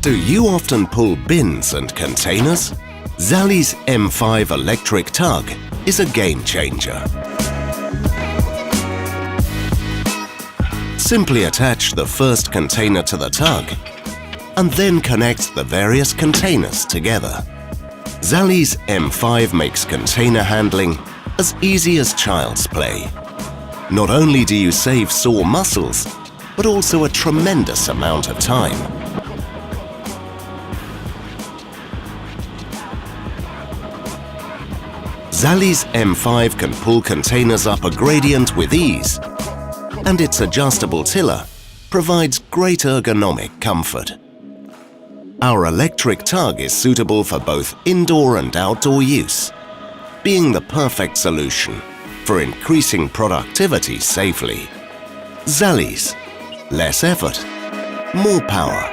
Do you often pull bins and containers? Zallys M5 electric tug is a game changer. Simply attach the first container to the tug and then connect the various containers together. Zallys M5 makes container handling as easy as child's play. Not only do you save sore muscles, but also a tremendous amount of time. Zallys M5 can pull containers up a gradient with ease, and its adjustable tiller provides great ergonomic comfort. Our electric tug is suitable for both indoor and outdoor use, being the perfect solution for increasing productivity safely. Zallys, less effort, more power.